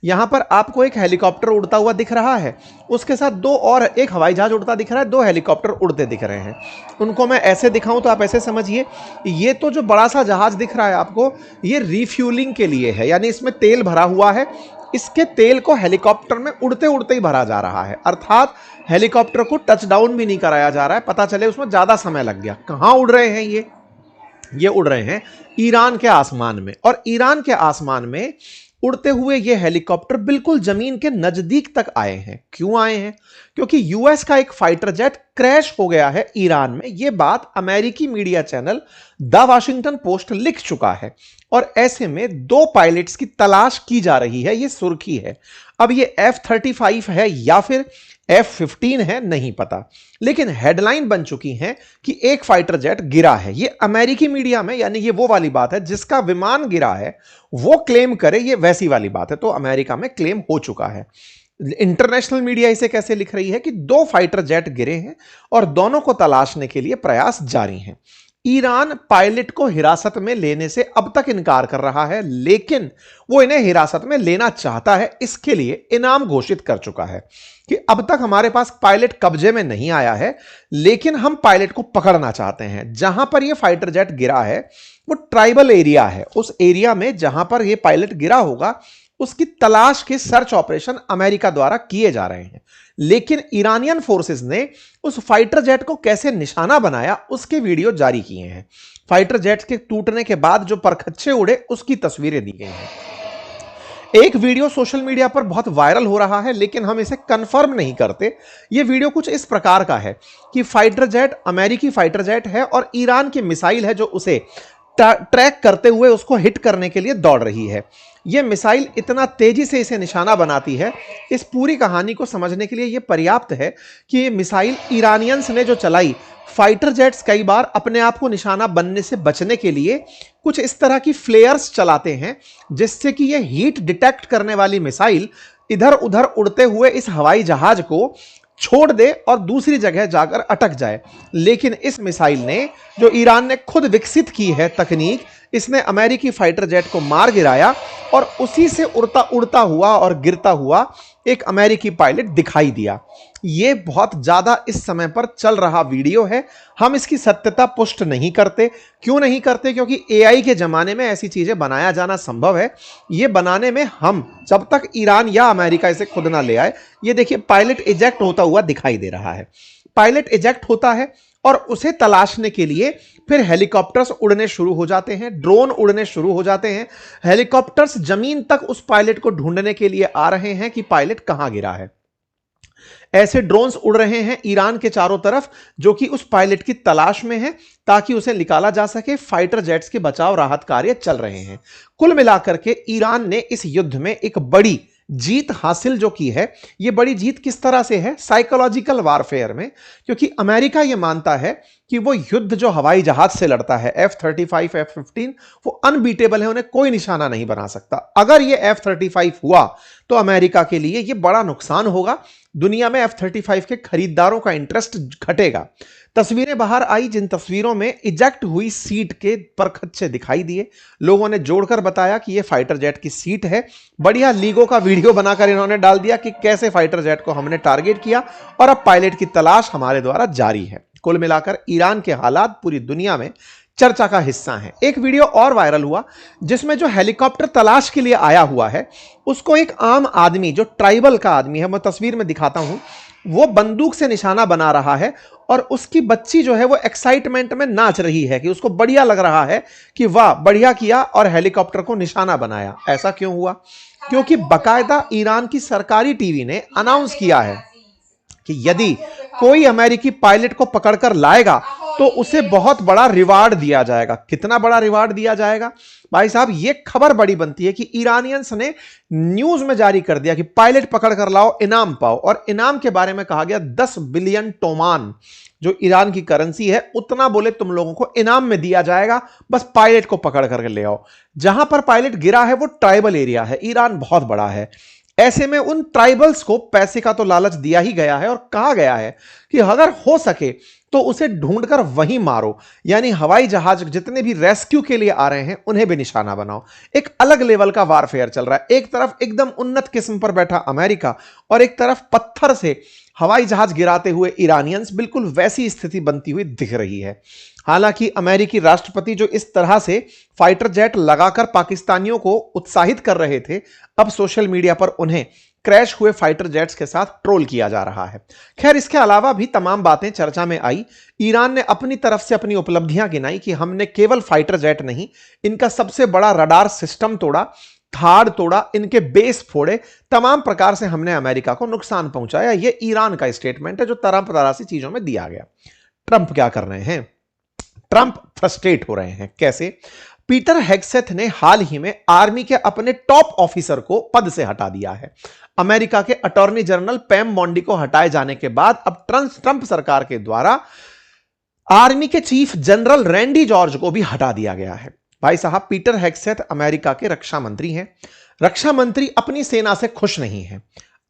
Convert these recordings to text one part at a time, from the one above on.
यहां पर आपको एक हेलीकॉप्टर उड़ता हुआ दिख रहा है, उसके साथ दो और एक हवाई जहाज उड़ता दिख रहा है, दो हेलीकॉप्टर उड़ते दिख रहे हैं। उनको मैं ऐसे दिखाऊं तो आप ऐसे समझिए, ये तो जो बड़ा सा जहाज दिख रहा है आपको, ये रिफ्यूलिंग के लिए है, यानी इसमें तेल भरा हुआ है। इसके तेल को हेलीकॉप्टर में उड़ते उड़ते ही भरा जा रहा है, अर्थात हेलीकॉप्टर को टच डाउन भी नहीं कराया जा रहा है। पता चले उसमें ज्यादा समय लग गया। कहां उड़ रहे हैं ये उड़ रहे हैं ईरान के आसमान में। और ईरान के आसमान में उड़ते हुए ये हेलीकॉप्टर बिल्कुल जमीन के नजदीक तक आए हैं। क्यों आए हैं? क्योंकि यूएस का एक फाइटर जेट क्रैश हो गया है ईरान में। यह बात अमेरिकी media channel the Washington post लिख चुका है, और ऐसे में दो पायलट्स की तलाश की जा रही है, यह सुर्खी है। अब ये F-35 है या फिर F-15 है, नहीं पता, लेकिन हेडलाइन बन चुकी है कि एक फाइटर जेट गिरा है। ये अमेरिकी मीडिया में, यानी ये वो वाली बात है जिसका विमान गिरा है वो क्लेम करे, ये वैसी वाली बात है। तो अमेरिका में क्लेम हो चुका है। इंटरनेशनल मीडिया इसे कैसे लिख रही है कि दो फाइटर जेट गिरे हैं और दोनों को तलाशने के लिए प्रयास जारी हैं। ईरान पायलट को हिरासत में लेने से अब तक इनकार कर रहा है, लेकिन वो इन्हें हिरासत में लेना चाहता है। इसके लिए इनाम घोषित कर चुका है कि अब तक हमारे पास पायलट कब्जे में नहीं आया है, लेकिन हम पायलट को पकड़ना चाहते हैं। जहां पर यह फाइटर जेट गिरा है वो ट्राइबल एरिया है। उस एरिया में जहां पर यह पायलट गिरा होगा उसकी तलाश के सर्च ऑपरेशन अमेरिका द्वारा किए जा रहे हैं। लेकिन ईरानियन फोर्सेस ने उस फाइटर जेट को कैसे निशाना बनाया उसके वीडियो जारी किए हैं। फाइटर जेट के टूटने के बाद जो परखच्चे उड़े उसकी तस्वीरें दी गई हैं। एक वीडियो सोशल मीडिया पर बहुत वायरल हो रहा है, लेकिन हम इसे कंफर्म नहीं करते। यह वीडियो कुछ इस प्रकार का है कि फाइटर जेट अमेरिकी फाइटर जेट है और ईरान की मिसाइल है जो उसे ट्रैक करते हुए उसको हिट करने के लिए दौड़ रही है। यह मिसाइल इतना तेजी से इसे निशाना बनाती है। इस पूरी कहानी को समझने के लिए यह पर्याप्त है कि यह मिसाइल ईरानियंस ने जो चलाई, फाइटर जेट्स कई बार अपने आप को निशाना बनने से बचने के लिए कुछ इस तरह की फ्लेयर्स चलाते हैं, जिससे कि यह हीट डिटेक्ट करने वाली मिसाइल इधर उधर उड़ते हुए इस हवाई जहाज को छोड़ दे और दूसरी जगह जाकर अटक जाए। लेकिन इस मिसाइल ने, जो ईरान ने खुद विकसित की है तकनीक, इसने अमेरिकी फाइटर जेट को मार गिराया और उसी से उड़ता उड़ता हुआ और गिरता हुआ एक अमेरिकी पायलट दिखाई दिया। यह बहुत ज्यादा इस समय पर चल रहा वीडियो है। हम इसकी सत्यता पुष्ट नहीं करते। क्यों नहीं करते? क्योंकि एआई के जमाने में ऐसी चीजें बनाया जाना संभव है। यह बनाने में हम, जब तक ईरान या अमेरिका इसे खुद ना ले आए। यह देखिए, पायलट इजेक्ट होता हुआ दिखाई दे रहा है। पायलट इजेक्ट होता है और उसे तलाशने के लिए फिर हेलीकॉप्टर्स उड़ने शुरू हो जाते हैं, ड्रोन उड़ने शुरू हो जाते हैं। हेलीकॉप्टर्स जमीन तक उस पायलट को ढूंढने के लिए आ रहे हैं कि पायलट कहां गिरा है। ऐसे ड्रोन्स उड़ रहे हैं ईरान के चारों तरफ, जो कि उस पायलट की तलाश में है ताकि उसे निकाला जा सके। फाइटर जेट्स के बचाव राहत कार्य चल रहे हैं। कुल मिलाकर के ईरान ने इस युद्ध में एक बड़ी जीत हासिल जो की है। यह बड़ी जीत किस तरह से है? साइकोलॉजिकल वारफेयर में, क्योंकि अमेरिका यह मानता है कि वो युद्ध जो हवाई जहाज से लड़ता है, F-35, F-15, वो अनबीटेबल है, उन्हें कोई निशाना नहीं बना सकता। अगर ये F-35 हुआ तो अमेरिका के लिए यह बड़ा नुकसान होगा। दुनिया में F-35 के खरीदारों का इंटरेस्ट घटेगा। तस्वीरें बाहर आई, जिन तस्वीरों में इजेक्ट हुई सीट के परखच्चे दिखाई दिए। लोगों ने जोड़कर बताया कि यह फाइटर जेट की सीट है। बढ़िया लीगो का वीडियो बनाकर इन्होंने डाल दिया कि कैसे फाइटर जेट को हमने टारगेट किया और अब पायलट की तलाश हमारे द्वारा जारी है। कुल मिलाकर ईरान के हालात पूरी दुनिया में चर्चा का हिस्सा है। एक वीडियो और वायरल हुआ जिसमें जो हेलीकॉप्टर तलाश के लिए आया हुआ है उसको एक आम आदमी, जो ट्राइबल का आदमी है, मैं तस्वीर में दिखाता हूं, वो बंदूक से निशाना बना रहा है और उसकी बच्ची जो है वो एक्साइटमेंट में नाच रही है कि उसको बढ़िया लग रहा है कि वाह बढ़िया किया और हेलीकॉप्टर को निशाना बनाया। ऐसा क्यों हुआ? क्योंकि बकायदा ईरान की सरकारी टीवी ने अनाउंस किया है कि यदि कोई अमेरिकी पायलट को पकड़कर लाएगा तो उसे बहुत बड़ा रिवार्ड दिया जाएगा। कितना बड़ा रिवार्ड दिया जाएगा भाई साहब? यह खबर बड़ी बनती है कि ईरानियंस ने न्यूज में जारी कर दिया कि पायलट पकड़ कर लाओ, इनाम पाओ। और इनाम के बारे में कहा गया 10 बिलियन टोमान, जो ईरान की करेंसी है, उतना बोले तुम लोगों को इनाम में दिया जाएगा, बस पायलट को पकड़ करके ले आओ। जहां पर पायलट गिरा है वो ट्राइबल एरिया है। ईरान बहुत बड़ा है। ऐसे में उन ट्राइबल्स को पैसे का तो लालच दिया ही गया है और कहा गया है कि अगर हो सके तो उसे ढूंढकर वहीं मारो। यानी हवाई जहाज जितने भी रेस्क्यू के लिए आ रहे हैं उन्हें भी निशाना बनाओ। एक अलग लेवल का वारफेयर चल रहा है। एक तरफ एकदम उन्नत किस्म पर बैठा अमेरिका और एक तरफ पत्थर से हवाई जहाज गिराते हुए ईरानियंस, बिल्कुल वैसी स्थिति बनती हुई दिख रही है। हालांकि अमेरिकी राष्ट्रपति जो इस तरह से फाइटर जेट लगाकर पाकिस्तानियों को उत्साहित कर रहे थे, अब सोशल मीडिया पर उन्हें क्रैश हुए फाइटर जेट्स के साथ ट्रोल किया जा रहा है। खैर, इसके अलावा भी तमाम बातें चर्चा में आई। ईरान ने अपनी तरफ से अपनी उपलब्धियां गिनाई कि हमने केवल फाइटर जेट नहीं, इनका सबसे बड़ा रडार सिस्टम तोड़ा, थाड़ तोड़ा, इनके बेस फोड़े, तमाम प्रकार से हमने अमेरिका को नुकसान पहुंचाया। यह ईरान का स्टेटमेंट है जो तरह सी चीजों में दिया गया। ट्रंप क्या कर रहे हैं? ट्रंप फ्रस्ट्रेट हो रहे हैं। कैसे? पीटर हेगसेथ ने हाल ही में आर्मी के अपने टॉप ऑफिसर को पद से हटा दिया है। अमेरिका के अटॉर्नी जनरल पैम बॉन्डी को हटाए जाने के बाद अब ट्रंप सरकार के द्वारा आर्मी के चीफ जनरल रैंडी जॉर्ज को भी हटा दिया गया है। भाई साहब, पीटर हेगसेथ अमेरिका के रक्षा मंत्री हैं। रक्षा मंत्री अपनी सेना से खुश नहीं है।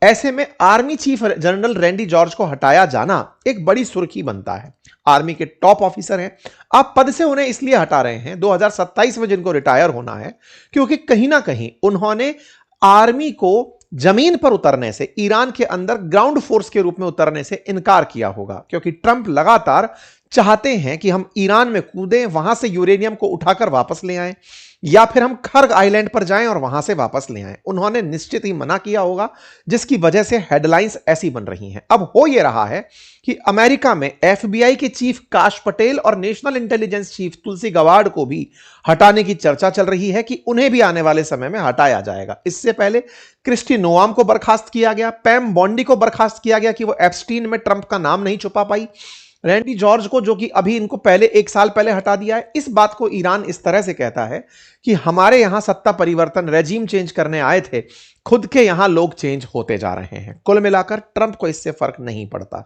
ऐसे में army chief general Randy George को हटाया जाना एक बड़ी सुर्खी बनता है। आर्मी के टॉप ऑफिसर हैं, आप पद से उन्हें इसलिए हटा रहे हैं 2027 में जिनको रिटायर होना है, क्योंकि कहीं ना कहीं उन्होंने आर्मी को जमीन पर उतरने से, ईरान के अंदर ग्राउंड फोर्स के रूप में उतरने से इनकार किया होगा। क्योंकि ट्रंप लगातार चाहते हैं कि हम ईरान में कूदें, वहां से यूरेनियम को उठाकर वापस ले आएं, या फिर हम खर्ग आइलैंड पर जाएं और वहां से वापस ले आएं। उन्होंने निश्चित ही मना किया होगा, जिसकी वजह से हेडलाइंस ऐसी बन रही हैं। अब हो यह रहा है कि अमेरिका में एफबीआई के चीफ काश पटेल और नेशनल इंटेलिजेंस चीफ तुलसी गवार्ड को भी हटाने की चर्चा चल रही है कि उन्हें भी आने वाले समय में हटाया जाएगा। इससे पहले क्रिस्टी नोआम को बर्खास्त किया गया, पैम बॉन्डी को बर्खास्त किया गया कि वो एप्स्टीन में ट्रंप का नाम नहीं छुपा पाई, रैंडी जॉर्ज को, जो कि अभी इनको पहले 1 साल पहले हटा दिया है। इस बात को ईरान इस तरह से कहता है कि हमारे यहां सत्ता परिवर्तन, रेजीम चेंज करने आए थे, खुद के यहां लोग चेंज होते जा रहे हैं। कुल मिलाकर ट्रंप को इससे फर्क नहीं पड़ता।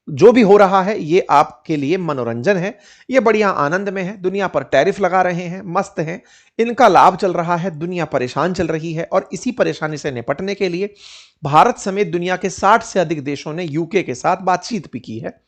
जो भी हो रहा है ये आपके लिए मनोरंजन है, ये बढ़िया आनंद में है। दुनिया पर टैरिफ लगा रहे हैं, मस्त हैं, इनका लाभ चल रहा है, दुनिया परेशान चल रही है। और इसी परेशानी से निपटने के लिए भारत समेत दुनिया के 60 से अधिक देशों ने यूके के साथ बातचीत भी की है,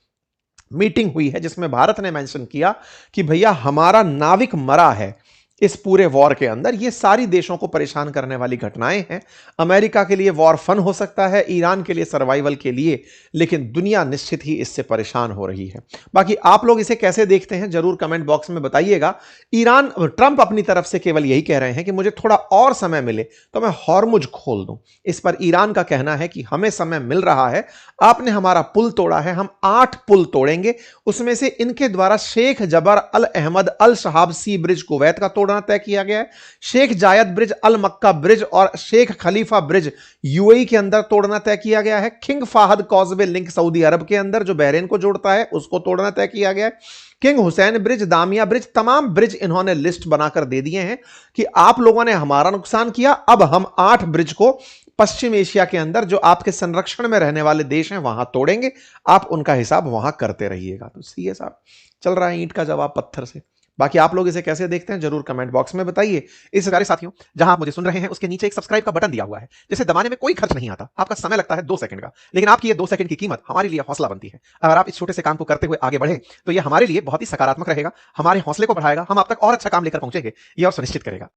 मीटिंग हुई है, जिसमें भारत ने मेंशन किया कि भैया हमारा नाविक मरा है इस पूरे वॉर के अंदर। ये सारी देशों को परेशान करने वाली घटनाएं हैं। अमेरिका के लिए वॉर फन हो सकता है, ईरान के लिए सर्वाइवल के लिए, लेकिन दुनिया निश्चित ही इससे परेशान हो रही है। बाकी आप लोग इसे कैसे देखते हैं जरूर कमेंट बॉक्स में बताइएगा। ट्रंप अपनी तरफ से केवल यही कह रहे हैं कि मुझे थोड़ा और समय मिले तो मैं हॉर्मुज खोल दूं। इस पर ईरान का कहना है कि हमें समय मिल रहा है, आपने हमारा पुल तोड़ा है, हम 8 पुल तोड़ेंगे। उसमें से इनके द्वारा शेख जबर अल अहमद अल शहाब सी ब्रिज कुवैत का तोड़ना तय किया गया है, शेख जायद ब्रिज, अल मक्का ब्रिज और शेख खलीफा ब्रिज यूएई के अंदर तोड़ना तय किया गया है। किंग फाहद कॉजवे लिंक सऊदी अरब के अंदर जो बहरीन को जोड़ता है उसको तोड़ना तय किया गया है। किंग हुसैन ब्रिज, दामिया ब्रिज, तमाम ब्रिज इन्होंने लिस्ट बनाकर दे दिए हैं कि आप लोगों ने हमारा नुकसान किया, अब हम 8 ब्रिज को पश्चिम एशिया के अंदर जो आपके संरक्षण में रहने वाले देश हैं वहां तोड़ेंगे, आप उनका हिसाब वहां करते रहिएगा। तो सीए साहब चल रहा है ईंट का जवाब पत्थर से। बाकी आप लोग इसे कैसे देखते हैं जरूर कमेंट बॉक्स में बताइए। इस सारे साथियों, जहां आप मुझे सुन रहे हैं उसके नीचे एक सब्सक्राइब का बटन दिया हुआ है, जिसे दबाने में कोई खर्च नहीं आता, आपका समय लगता है 2 सेकंड का, लेकिन आपकी ये 2 सेकंड की कीमत हमारे लिए हौसला बनती है। अगर आप इस छोटे से काम को करते हुए आगे बढ़े तो ये हमारे लिए बहुत ही सकारात्मक रहेगा, हमारे हौसले को बढ़ाएगा, हम आप तक और अच्छा काम लेकर पहुंचेंगे, ये और सुनिश्चित करेगा।